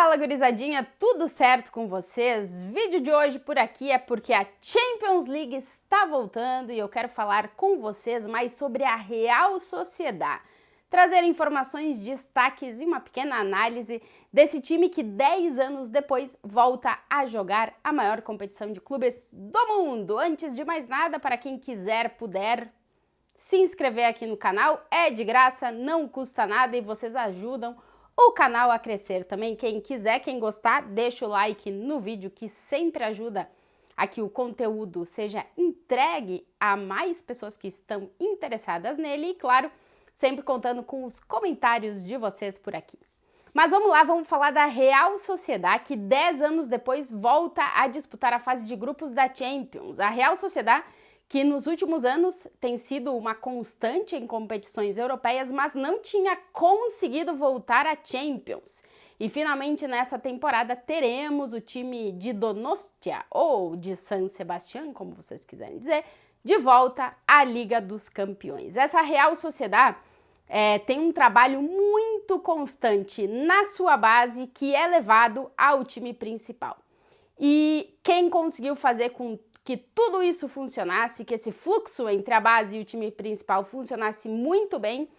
Fala, gurizadinha, tudo certo com vocês? Vídeo de hoje por aqui é porque a Champions League está voltando e eu quero falar com vocês mais sobre a Real Sociedad, trazer informações, destaques e uma pequena análise desse time que 10 anos depois volta a jogar a maior competição de clubes do mundo. Antes de mais nada, para quem quiser, puder se inscrever aqui no canal, é de graça, não custa nada e vocês ajudam o canal a crescer também. Quem quiser, quem gostar, deixa o like no vídeo que sempre ajuda a que o conteúdo seja entregue a mais pessoas que estão interessadas nele e, claro, sempre contando com os comentários de vocês por aqui. Mas vamos lá, vamos falar da Real Sociedad, que 10 anos depois volta a disputar a fase de grupos da Champions. A Real Sociedad, que nos últimos anos tem sido uma constante em competições europeias, mas não tinha conseguido voltar à Champions. E finalmente nessa temporada teremos o time de Donostia, ou de San Sebastián, como vocês quiserem dizer, de volta à Liga dos Campeões. Essa Real Sociedad tem um trabalho muito constante na sua base que é levado ao time principal. E quem conseguiu fazer com que tudo isso funcionasse, que esse fluxo entre a base e o time principal funcionasse muito bem,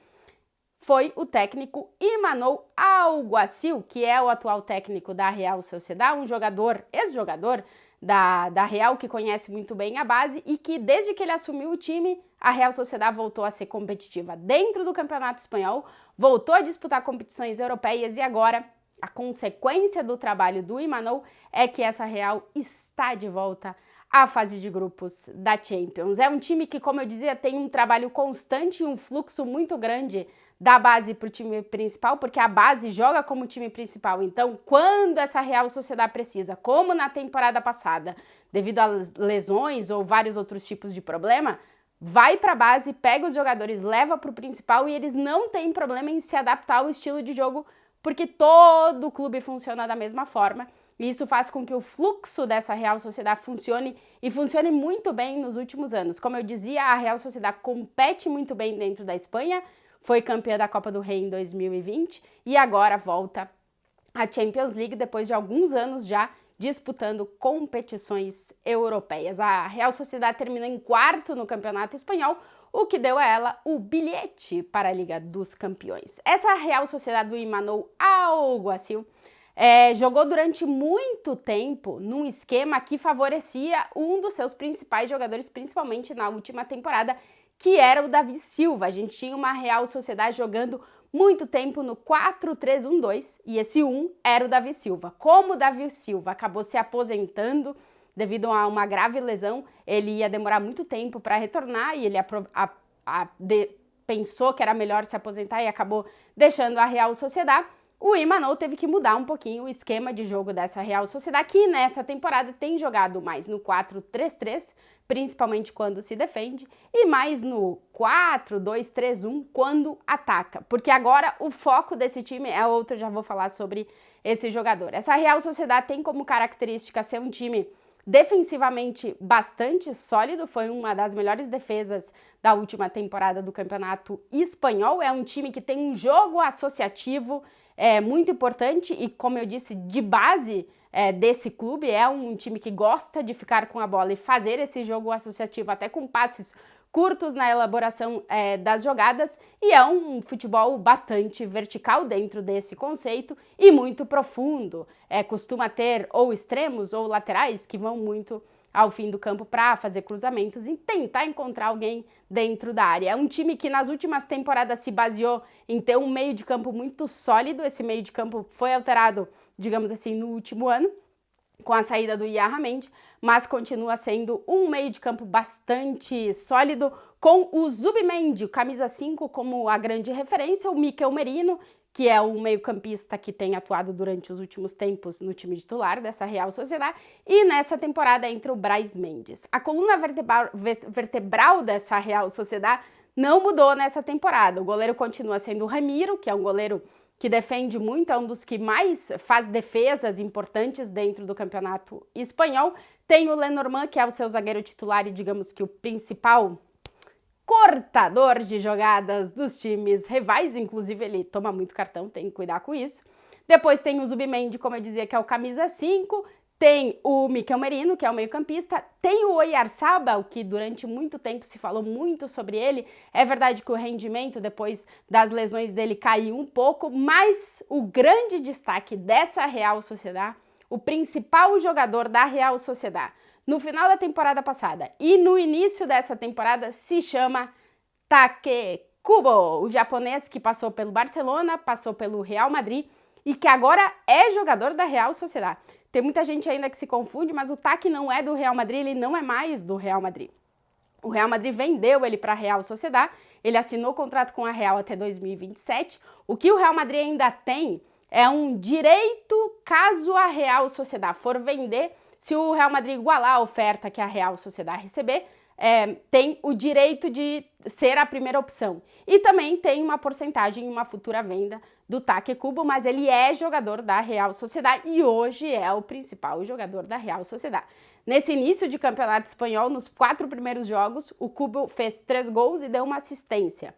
foi o técnico Imanol Alguacil, que é o atual técnico da Real Sociedad, um jogador, ex-jogador da Real, que conhece muito bem a base e que desde que ele assumiu o time, a Real Sociedad voltou a ser competitiva dentro do Campeonato Espanhol, voltou a disputar competições europeias e agora a consequência do trabalho do Imanol é que essa Real está de volta à fase de grupos da Champions. É um time que, como eu dizia, tem um trabalho constante e um fluxo muito grande da base para o time principal, porque a base joga como time principal. Então, quando essa Real Sociedad precisa, como na temporada passada, devido a lesões ou vários outros tipos de problema, vai para a base, pega os jogadores, leva para o principal e eles não têm problema em se adaptar ao estilo de jogo, porque todo clube funciona da mesma forma. E isso faz com que o fluxo dessa Real Sociedad funcione e funcione muito bem nos últimos anos. Como eu dizia, a Real Sociedad compete muito bem dentro da Espanha, foi campeã da Copa do Rei em 2020 e agora volta à Champions League depois de alguns anos já disputando competições europeias. A Real Sociedad terminou em quarto no Campeonato Espanhol, o que deu a ela o bilhete para a Liga dos Campeões. Essa Real Sociedad do Imanol Alguacil jogou durante muito tempo num esquema que favorecia um dos seus principais jogadores, principalmente na última temporada, que era o David Silva. A gente tinha uma Real Sociedad jogando muito tempo no 4-3-1-2 e esse 1 era o David Silva. Como o David Silva acabou se aposentando devido a uma grave lesão, ele ia demorar muito tempo para retornar e ele pensou que era melhor se aposentar e acabou deixando a Real Sociedad. O Imanol teve que mudar um pouquinho o esquema de jogo dessa Real Sociedad, que nessa temporada tem jogado mais no 4-3-3, principalmente quando se defende, e mais no 4-2-3-1 quando ataca, porque agora o foco desse time é outro, já vou falar sobre esse jogador. Essa Real Sociedad tem como característica ser um time defensivamente bastante sólido, foi uma das melhores defesas da última temporada do Campeonato Espanhol, é um time que tem um jogo associativo muito importante e, como eu disse, de base desse clube, é um time que gosta de ficar com a bola e fazer esse jogo associativo até com passes curtos na elaboração das jogadas e é um futebol bastante vertical dentro desse conceito e muito profundo. Costuma ter ou extremos ou laterais que vão muito ao fim do campo para fazer cruzamentos e tentar encontrar alguém dentro da área. É um time que nas últimas temporadas se baseou em ter um meio de campo muito sólido. Esse meio de campo foi alterado, digamos assim, no último ano, com a saída do Iarra Mendy, mas continua sendo um meio de campo bastante sólido, com o Zubimendi, o camisa 5, como a grande referência, o Mikel Merino, que é um meio-campista que tem atuado durante os últimos tempos no time titular dessa Real Sociedad, e nessa temporada entra o Brais Mendes. A coluna vertebral dessa Real Sociedad não mudou nessa temporada. O goleiro continua sendo o Ramiro, que é um goleiro que defende muito, é um dos que mais faz defesas importantes dentro do Campeonato Espanhol. Tem o Lenormand, que é o seu zagueiro titular e, digamos que o principal cortador de jogadas dos times rivais, inclusive ele toma muito cartão, tem que cuidar com isso. Depois tem o Zubimendi, como eu dizia, que é o camisa 5. Tem o Mikel Merino, que é o meio-campista, tem o Oyarzabal, que durante muito tempo se falou muito sobre ele. É verdade que o rendimento depois das lesões dele caiu um pouco, mas o grande destaque dessa Real Sociedad, o principal jogador da Real Sociedad, no final da temporada passada e no início dessa temporada, se chama Take Kubo, o japonês que passou pelo Barcelona, passou pelo Real Madrid e que agora é jogador da Real Sociedad. Tem muita gente ainda que se confunde, mas o Take não é do Real Madrid, ele não é mais do Real Madrid. O Real Madrid vendeu ele para a Real Sociedad, ele assinou contrato com a Real até 2027. O que o Real Madrid ainda tem é um direito, caso a Real Sociedad for vender, se o Real Madrid igualar a oferta que a Real Sociedad receber, tem o direito de ser a primeira opção. E também tem uma porcentagem em uma futura venda do Take Kubo, mas ele é jogador da Real Sociedad e hoje é o principal jogador da Real Sociedad. Nesse início de campeonato espanhol, nos 4 primeiros jogos, o Kubo fez 3 gols e deu uma assistência.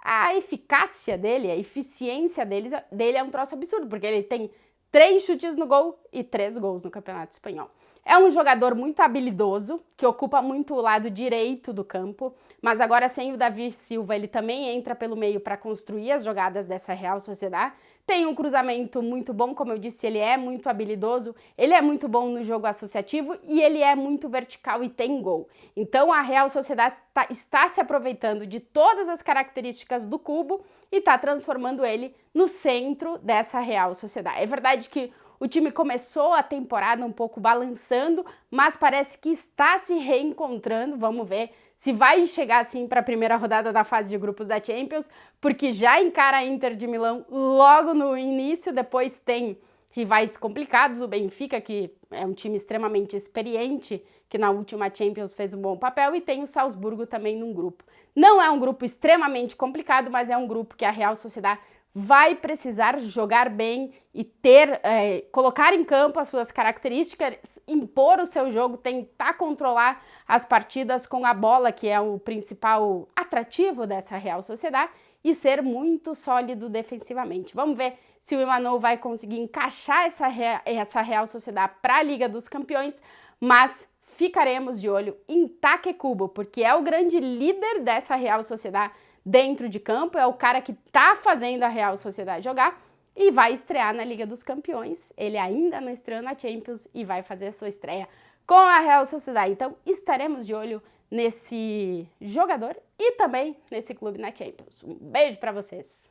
A eficácia dele, a eficiência dele é um troço absurdo, porque ele tem 3 chutes no gol e 3 gols no campeonato espanhol. É um jogador muito habilidoso, que ocupa muito o lado direito do campo, mas agora sem o Davi Silva, ele também entra pelo meio para construir as jogadas dessa Real Sociedad. Tem um cruzamento muito bom, como eu disse, ele é muito habilidoso, ele é muito bom no jogo associativo e ele é muito vertical e tem gol. Então a Real Sociedad está se aproveitando de todas as características do Kubo e está transformando ele no centro dessa Real Sociedad. É verdade que o time começou a temporada um pouco balançando, mas parece que está se reencontrando. Vamos ver se vai chegar assim para a primeira rodada da fase de grupos da Champions, porque já encara a Inter de Milão logo no início, depois tem rivais complicados, o Benfica, que é um time extremamente experiente, que na última Champions fez um bom papel, e tem o Salzburgo também num grupo. Não é um grupo extremamente complicado, mas é um grupo que a Real Sociedad vai precisar jogar bem e colocar em campo as suas características, impor o seu jogo, tentar controlar as partidas com a bola, que é o principal atrativo dessa Real Sociedad, e ser muito sólido defensivamente. Vamos ver se o Emmanuel vai conseguir encaixar essa Real Sociedad para a Liga dos Campeões, mas ficaremos de olho em Take Kubo, porque é o grande líder dessa Real Sociedad dentro de campo, é o cara que tá fazendo a Real Sociedad jogar e vai estrear na Liga dos Campeões. Ele ainda não estreou na Champions e vai fazer a sua estreia com a Real Sociedad. Então estaremos de olho nesse jogador e também nesse clube na Champions. Um beijo para vocês!